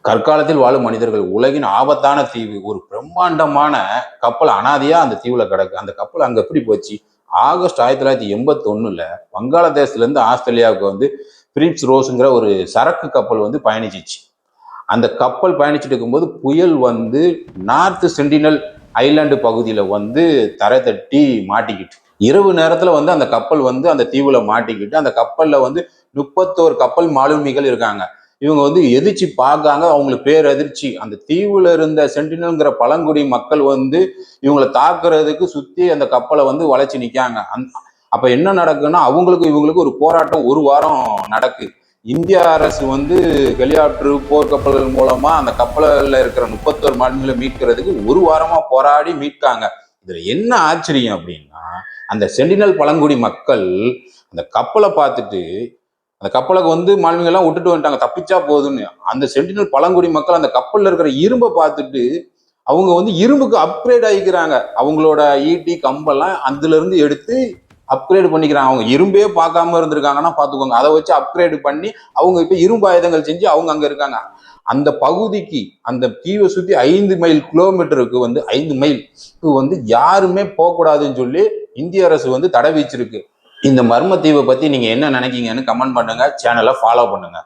கற்காலத்தில் வாழும் மனிதர்கள் உலகின் ஆபத்தான தீவு, ஒரு பிரம்மாண்டமான கப்பல் அனாதையா அந்த தீவுல கிடக்கு. அந்த கப்பல் அங்க எப்படி போச்சு? ஆகஸ்ட் 1981 வங்காளதேசத்துல இருந்து ஆஸ்திரேலியாவுக்கு வந்து பிரின்ஸ் ரோஸ்ங்கிற ஒரு சரக்கு கப்பல் வந்து பயணிச்சிச்சு. அந்த கப்பல் பயணிச்சுட்டு இருக்கும்போது புயல் வந்து நார்த் சென்டினல் ஐலாண்டு பகுதியில வந்து தரை தட்டி மாட்டிக்கிட்டு, இரவு நேரத்துல வந்து அந்த கப்பல் வந்து அந்த தீவுல மாட்டிக்கிட்டு, அந்த கப்பல்ல வந்து 31 கப்பல் மாலுமிகள் இருக்காங்க. இவங்க வந்து எதிர்ச்சி பார்க்காங்க. அவங்களுக்கு பேரதிர்ச்சி. அந்த தீவுல இருந்த சென்டினல்ங்கிற பழங்குடி மக்கள் வந்து இவங்களை தாக்குறதுக்கு சுத்தி அந்த கப்பலை வந்து வளைச்சு நிக்காங்க. அப்ப என்ன நடக்குன்னா, அவங்களுக்கு இவங்களுக்கு ஒரு போராட்டம் ஒரு வாரம் நடக்கு. இந்திய அரசு வந்து ஹெலிகாப்டர் போர்க்கப்பல்கள் மூலமா அந்த கப்பலில் இருக்கிற 31 மாலுமிகளை மீட்கிறதுக்கு ஒரு வாரமா போராடி மீட்காங்க. இதுல என்ன ஆச்சரியம் அப்படின்னா, அந்த சென்டினல் பழங்குடி மக்கள் அந்த கப்பலை பார்த்துட்டு, அந்த கப்பலுக்கு வந்து மாலுமிகள்லாம் விட்டுட்டு வந்துட்டாங்க, தப்பிச்சா போதுன்னு. அந்த சென்டினல் பழங்குடி மக்கள் அந்த கப்பல்ல இருக்கிற இரும்பை பார்த்துட்டு அவங்க வந்து இரும்புக்கு அப்கிரேட் ஆகிக்கிறாங்க. அவங்களோட ஈட்டி கம்பெல்லாம் அதுல இருந்து எடுத்து அப்கிரேட் பண்ணிக்கிறாங்க. அவங்க இரும்பே பார்க்காம இருந்திருக்காங்கன்னா பார்த்துக்கோங்க. அதை வச்சு அப்கிரேட் பண்ணி அவங்க இப்ப இரும்பு ஆயுதங்கள் செஞ்சு அவங்க அங்க இருக்காங்க. அந்த பகுதிக்கு, அந்த தீவை சுத்தி 5 மைல் கிலோமீட்டருக்கு வந்து 5 மைல் வந்து யாருமே போகக்கூடாதுன்னு சொல்லி இந்திய அரசு வந்து தடை விதிச்சிருக்கு. இந்த மர்ம தீவை பத்தி நீங்க என்ன நினைக்கீங்கன்னு கமெண்ட் பண்ணுங்க. சேனலை ஃபாலோ பண்ணுங்க.